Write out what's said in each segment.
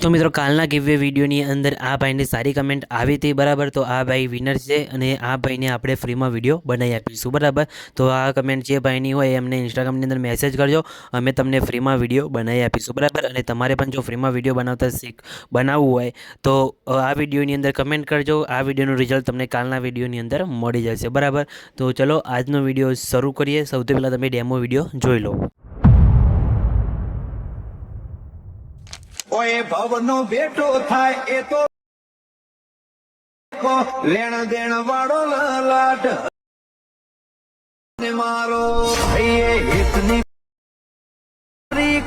तो मित्रों कालना गिवे विडियोनी अंदर आ भाईने सारी कमेंट आई थी बराबर। तो आ भाई विनर है અને આ ભાઈને આપણે ફ્રીમાં વિડીયો બનાવી આપીશું બરાબર। તો આ કમેન્ટ જે ભાઈની હોય એ અમને ઇન્સ્ટાગ્રામની અંદર મેસેજ કરજો, અમે તમને ફ્રીમાં વિડીયો બનાવી આપીશું બરાબર। અને તમારે પણ જો ફ્રીમાં વિડીયો બનાવવું હોય તો આ વિડીયોની અંદર કમેન્ટ કરજો। આ વિડીયોનું રિઝલ્ટ તમને કાલના વિડીયોની અંદર મળી જશે બરાબર। તો ચલો આજનો વિડીયો શરૂ કરીએ। સૌથી પહેલાં તમે ડેમો વિડીયો જોઈ લો। ઓય ભવનો ભેટો થાય એ તો લેણ દેણ વાળો લાટ ને મારો એ હિતની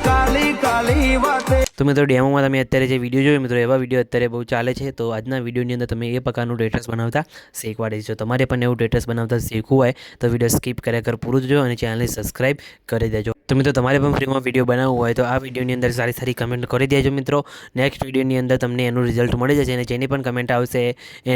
કાલી કાલી વાતે। तो मित्रों डेमोમાં તમે અત્યારે જે વિડીયો જોયો મિત્રો એવા વિડીયો અત્યારે બહુ ચાલે છે। તો આજના વિડીયોની અંદર તમે એ પ્રકારનું ટેટસ બનાવતા શીખવાડીશું। તમારે પણ એવું ટેટસ બનાવતા શીખવું હોય તો વિડીયો સ્કીપ કર્યા કર પૂરું જોજો અને ચેનલને સબસ્ક્રાઇબ કરી દેજો। તો મિત્રો તમારે પણ ફ્રીમાં વિડીયો બનાવવું હોય તો આ વિડીયોની અંદર સારી સારી કમેન્ટ કરી દેજો મિત્રો। નેક્સ્ટ વિડીયોની અંદર તમને એનું રિઝલ્ટ મળી જશે અને જેની પણ કમેન્ટ આવશે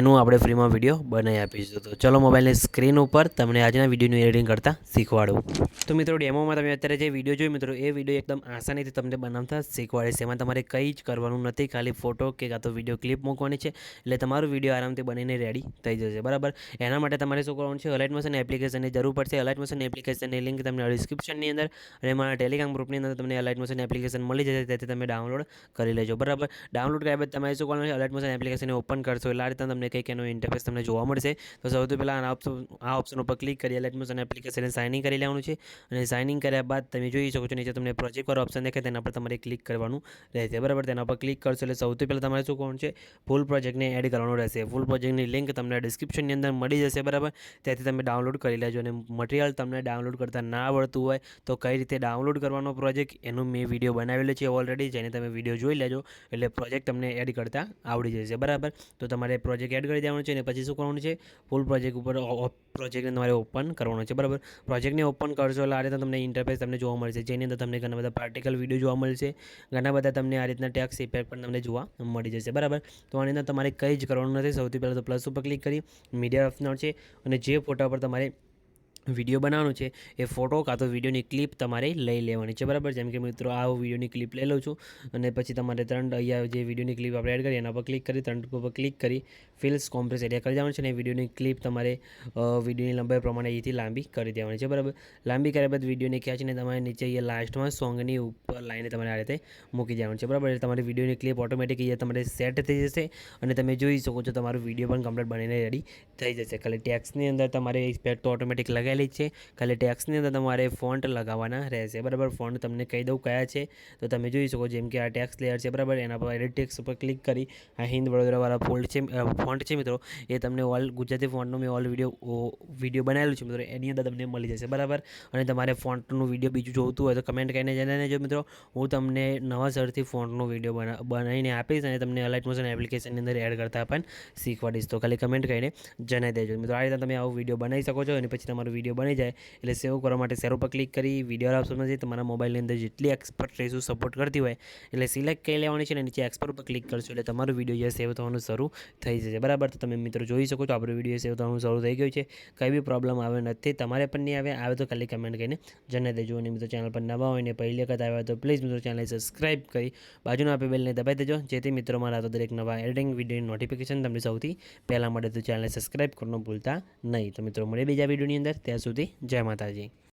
એનું આપણે ફ્રીમાં વિડીયો બનાવી આપીશું। તો ચલો મોબાઈલની સ્ક્રીન ઉપર તમને આજના વિડીયોનું એડિટિંગ કરતા શીખવાડું। તો મિત્રો ડેમોમાં તમે અત્યારે જે વિડીયો જોયો મિત્રો એ વિડીયો એકદમ આસાનીથી તમને બનાવતા શીખવાડે છે। એમાં તમારે કંઈ જ કરવાનું નથી, ખાલી ફોટો કે કાં તો વિડીયો ક્લિપ મૂકવાની છે એટલે તમારું વિડીયો આરામથી બનીને રેડી થઈ જશે બરાબર। એના માટે તમારે શું કરવાનું છે, અલાઇટ મોશન એપ્લિકેશનની જરૂર પડશે। અલાઇટ મોશન એપ્લિકેશનની લિંક તમને ડિસ્ક્રિપ્શનની અંદર અને મારા ટેલિગ્રામ ગ્રુપની અંદર તમને અલાઇટ મોશન એપ્લિકેશન મળી જશે, તેથી તમે ડાઉનલોડ કરી લેજો બરાબર। ડાઉનલોડ કર્યા બાદ તમારે શું કરવાનું છે, અલાઇટ મોશન એપ્લિકેશનને ઓપન કરશો એટલે આ રીતે તમને કંઈક એનો ઇન્ટરફેસ તમને જોવા મળશે। તો સૌથી પહેલાં આ ઓપ્શન ઉપર ક્લિક કરી અલાઇટ મોશન એપ્લિકેશનને સાઇન ઇન કરી લેવાનું છે અને સાઇન ઇન કર્યા બાદ તમે જોઈ શકો છો નીચે તમને પ્રોજેક્ટ વાળો ઓપ્શન દેખાય તેના પર તમારે ક્લિક કરવાનું રહેશે બરાબર। તેના પર ક્લિક કરશો એટલે સૌથી પહેલાં તમારે શું કરવાનું છે, ફૂલ પ્રોજેક્ટને એડ કરવાનું રહેશે। ફૂલ પ્રોજેક્ટની લિંક તમને ડિસ્ક્રિપ્શનની અંદર મળી જશે બરાબર, ત્યાંથી તમે ડાઉનલોડ કરી લેજો। અને મટીરિયલ તમને ડાઉનલોડ કરતા ના આવડતું હોય તો કઈ રીતે ડાઉનલોડ કરવાનો પ્રોજેક્ટ એનું મેં વિડીયો બનાવેલો છે ઓલરેડી, જેને તમે વિડીયો જોઈ લેજો એટલે પ્રોજેક્ટ તમને એડ કરતા આવડી જશે બરાબર। તો તમારે પ્રોજેક્ટ એડ કરી દેવાનું છે અને પછી શું કરવાનું છે, ફૂલ પ્રોજેક્ટ ઉપર પ્રોજેક્ટને તમારે ઓપન કરવાનો છે બરાબર। પ્રોજેક્ટને ઓપન કરશો એટલે આ રીતે તમને ઇન્ટરફેસ તમને જોવા મળશે, જેની અંદર તમને ઘણા બધા પાર્ટિકલ વિડીયો જોવા મળશે, ઘણા બધા તમને આ રીતના ટેક્સ ઇફેક્ટ પણ તમને જોવા મળી જશે બરાબર। તો આની અંદર તમારે કંઈ જ કરવાનું નથી। સૌથી પહેલાં તો પ્લસ ઉપર ક્લિક કરી મીડિયા ઓપ્શન છે અને જે ફોટા પર તમારે વિડીયો બનાવવાનું છે એ ફોટો કાં તો વિડીયોની ક્લિપ તમારે લઈ લેવાની છે બરાબર। જેમ કે મિત્રો આ વિડીયોની ક્લિપ લઈ લઉં છું અને પછી તમારે અહીંયા જે વિડીયોની ક્લિપ આપણે એડ કરીએ એના પર ક્લિક કરી ઉપર ક્લિક કરી ફિલ્સ કોમ્પ્રેસ એરિયા કરી દેવાનું છે અને વિડીયોની ક્લિપ તમારે વિડીયોની લંબાઈ પ્રમાણે અહીંથી લાંબી કરી દેવાની છે બરાબર। લાંબી કર્યા બાદ વિડીયોને ખેંચીને તમારે નીચે અહીંયા લાસ્ટમાં સોંગની ઉપર લાઈને તમારે આ રીતે મૂકી દેવાનું છે બરાબર। એટલે તમારી વિડીયોની ક્લિપ ઓટોમેટિક અહીંયા તમારે સેટ થઈ જશે અને તમે જોઈ શકો છો તમારું વિડીયો પણ કમ્પ્લીટ બનીને રેડી થઈ જશે। ખાલી ટેક્સની અંદર તમારે ઇફેક્ટ તો ઓટોમેટિક લગાવેલી છે, ખાલી ટેક્સની અંદર તમારે ફોન્ટ લગાવવાના રહેશે બરાબર। ફોન્ટ તમને કહી દઉં કયા છે તો તમે જોઈ શકો, જેમ કે આ ટેક્સ લેયર છે બરાબર, એના પર એડિટ ટેક્સ ઉપર ક્લિક કરી આ હિન્દ વડોદરાવાળા ફોન્ટ છે મિત્રો, એ તમને ઓલ ગુજરાતી ફોન્ટનું મેં ઓલ વિડીયો બનાવેલું છે મિત્રો, એની અંદર તમને મળી જશે બરાબર। અને તમારે ફોન્ટનું વિડીયો બીજું જોઈતું હોય તો કમેન્ટ કરીને જણાવી જો મિત્રો, હું તમને નવા સરથી ફોન્ટનો વિડીયો બનાવીને આપીશ અને તમને અલાઇટ મોશન એપ્લિકેશનની અંદર એડ કરતા પણ શીખવાડીશ। તો ખાલી કમેન્ટ કરીને જણાવી દેજો મિત્રો, આ રીતે તમે આવો વિડીયો બનાવી શકો છો। અને પછી તમારો વિડીયો બની જાય એટલે સેવ કરવા માટે શેર ઉપર ક્લિક કરી વિડીયો ઓપ્શનમાં જઈ તમારા મોબાઈલની અંદર જેટલી એક્સપર્ટ રેશો સપોર્ટ કરતી હોય એટલે સિલેક્ટ કરી લેવાની છે અને નીચે એક્સપર્ટ ઉપર ક્લિક કરશો એટલે તમારો વિડીયો અહીંયા સેવ થવાનું શરૂ થઈ જશે બરાબર। તો તમે મિત્રો જોઈ શકો છો આપણો વિડીયો સેવ થવાનું શરૂ થઈ ગયું છે, કંઈ બી પ્રોબ્લેમ આવે નથી, તમારે પણ નહીં આવે તો ખાલી કમેન્ટ કરીને જણાવી દેજો। અને મિત્રો ચેનલ પર નવા હોય ને પહેલી વખત આવ્યા તો પ્લીઝ મિત્રો ચેનલને સબસ્ક્રાઇબ કરી બાજુના આપેલ બેલને દબાવી દેજો, જેથી મિત્રો મારા તો દરેક નવા એડિટિંગ વિડીયોની નોટિફિકેશન તમને સૌથી પહેલાં મળે। તો ચેનલને સબસ્ક્રાઇબ કરવાનું ભૂલતા નહીં। તો મિત્રો મળે બીજા વિડીયોની અંદર, ત્યાં સુધી જય માતાજી।